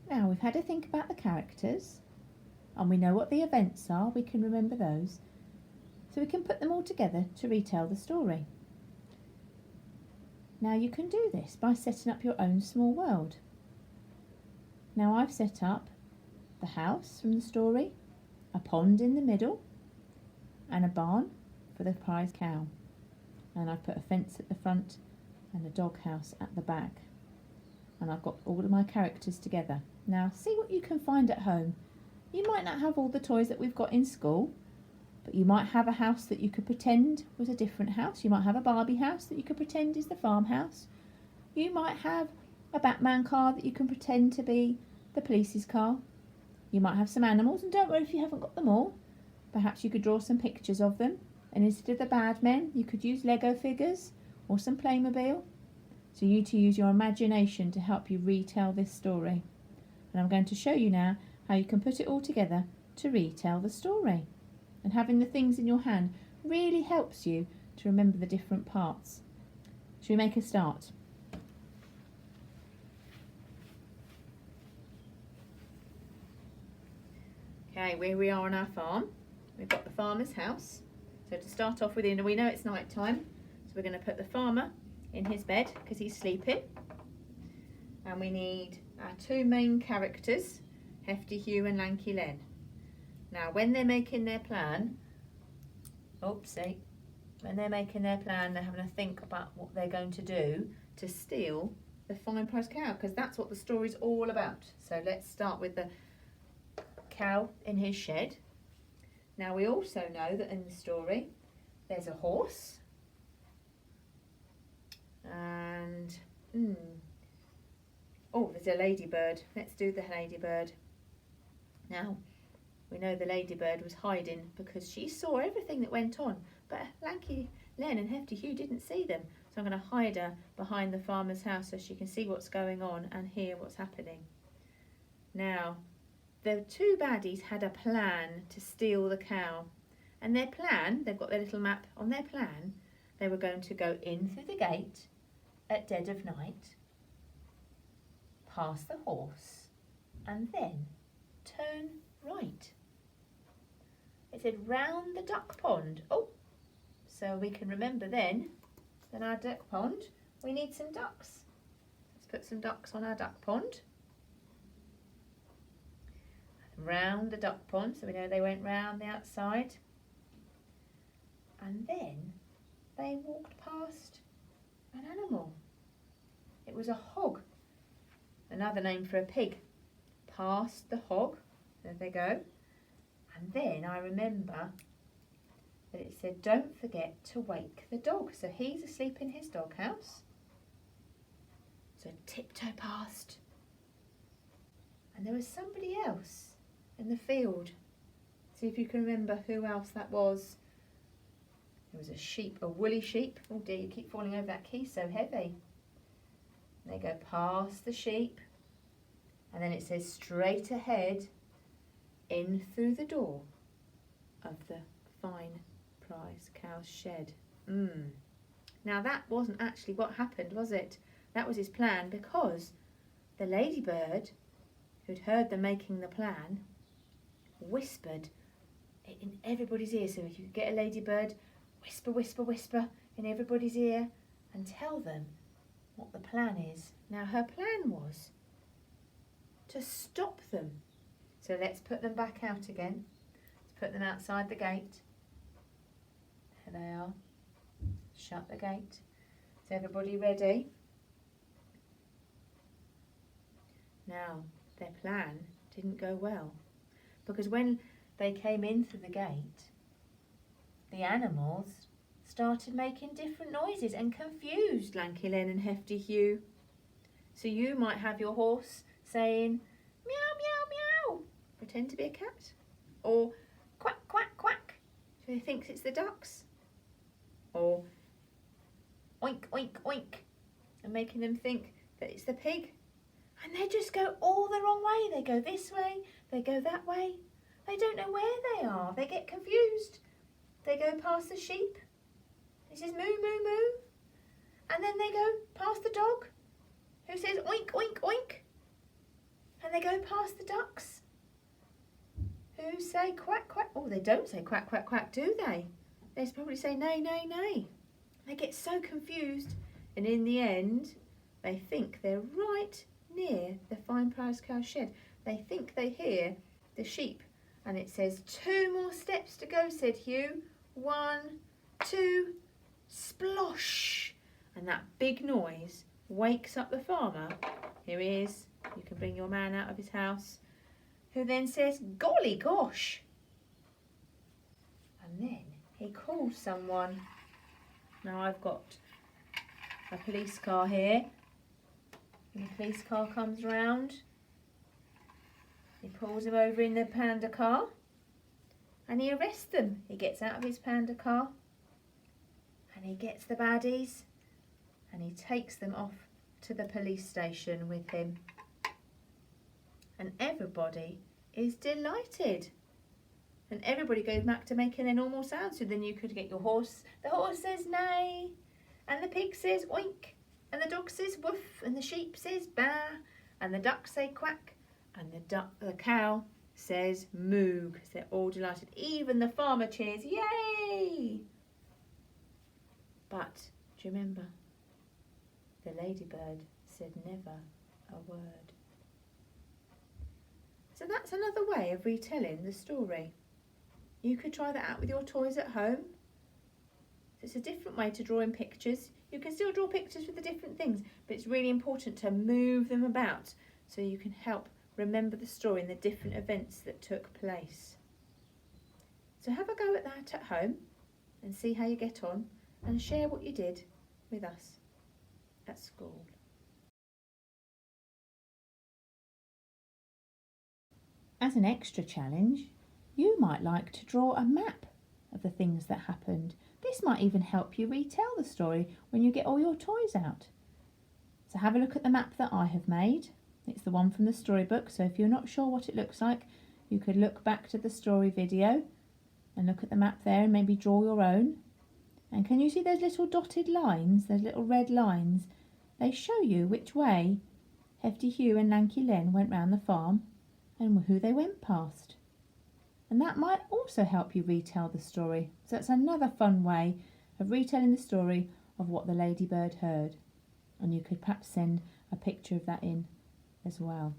Now we've had to think about the characters and we know what the events are, we can remember those, so we can put them all together to retell the story. Now you can do this by setting up your own small world. Now I've set up the house from the story, a pond in the middle and a barn for the prize cow, and I've put a fence at the front and a dog house at the back, and I've got all of my characters together. Now see what you can find at home. You might not have all the toys that we've got in school, but you might have a house that you could pretend was a different house. You might have a Barbie house that you could pretend is the farmhouse. You might have a Batman car that you can pretend to be the police's car. You might have some animals, and don't worry if you haven't got them all. Perhaps you could draw some pictures of them, and instead of the bad men you could use Lego figures or some Playmobil. So you to use your imagination to help you retell this story. And I'm going to show you now how you can put it all together to retell the story. And having the things in your hand really helps you to remember the different parts. Shall we make a start? Okay, where we are on our farm, we've got the farmer's house. So to start off with, we know it's night time, so we're going to put the farmer in his bed because he's sleeping. And we need our two main characters, Hefty Hugh and Lanky Len. Now when they're making their plan, when they're making their plan, they're having to think about what they're going to do to steal the fine prize cow, because that's what the story's all about. So let's start with the cow in his shed. Now we also know that in the story there's a horse and there's a ladybird. Let's do the ladybird. Now we know the ladybird was hiding because she saw everything that went on, but Lanky Len and Hefty Hugh didn't see them. So I'm going to hide her behind the farmer's house so she can see what's going on and hear what's happening. Now the two baddies had a plan to steal the cow, and their plan, they've got their little map on their plan, they were going to go in through the gate at dead of night, past the horse, and then turn right. It said round the duck pond. So we can remember then that our duck pond, we need some ducks. Let's put some ducks on our duck pond. Round the duck pond, so we know they went round the outside, and then they walked past an animal. It was a hog, another name for a pig. Past the hog, there they go, and then I remember that it said don't forget to wake the dog, so he's asleep in his doghouse, so tiptoe past, and there was somebody else in the field. See if you can remember who else that was. There was a sheep, a woolly sheep. Oh dear, you keep falling over that key, so heavy. And they go past the sheep, and then it says straight ahead, in through the door of the fine prize cow's shed. Now that wasn't actually what happened, was it? That was his plan, because the ladybird, who'd heard them making the plan, whispered it in everybody's ear. So if you could get a ladybird, whisper, whisper, whisper in everybody's ear and tell them what the plan is. Now her plan was to stop them. So let's put them back out again. Let's put them outside the gate. There they are. Shut the gate. Is everybody ready? Now their plan didn't go well, because when they came in through the gate, the animals started making different noises and confused Lanky Len and Hefty Hugh. So you might have your horse saying meow, meow, meow, pretend to be a cat, or quack, quack, quack, so he thinks it's the ducks, or oink, oink, oink, and making them think that it's the pig. And they just go all the wrong way. They go this way, they go that way. They don't know where they are. They get confused. They go past the sheep. It says moo, moo, moo. And then they go past the dog, who says oink, oink, oink. and they go past the ducks who say quack, quack. Oh, they don't say quack, quack, quack, do they? They probably say nay, nay, nay. They get so confused, and in the end, they think they're right near the fine prize cow shed. They think they hear the sheep, and it says, 2 more steps to go, said Hugh. 1, 2, splosh. And that big noise wakes up the farmer. Here he is. You can bring your man out of his house, who then says, golly gosh. And then he calls someone. Now I've got a police car here. And the police car comes round. He pulls him over in the panda car and he arrests them. He gets out of his panda car and he gets the baddies and he takes them off to the police station with him. And everybody is delighted. And everybody goes back to making their normal sounds. So then you could get your horse. The horse says neigh, and the pig says oink, and the dog says woof, and the sheep says baa, and the ducks say quack, and the cow says moo, because they're all delighted. Even the farmer cheers, yay! But do you remember? The ladybird said never a word. So that's another way of retelling the story. You could try that out with your toys at home. It's a different way to drawing pictures. You can still draw pictures with the different things, but it's really important to move them about so you can help remember the story and the different events that took place. So have a go at that at home and see how you get on, and share what you did with us at school. As an extra challenge, you might like to draw a map of the things that happened. This might even help you retell the story when you get all your toys out. So have a look at the map that I have made. It's the one from the storybook, so if you're not sure what it looks like, you could look back to the story video and look at the map there and maybe draw your own. And can you see those little dotted lines, those little red lines? They show you which way Hefty Hugh and Lanky Len went round the farm and who they went past. And that might also help you retell the story. So that's another fun way of retelling the story of what the ladybird heard. And you could perhaps send a picture of that in as well.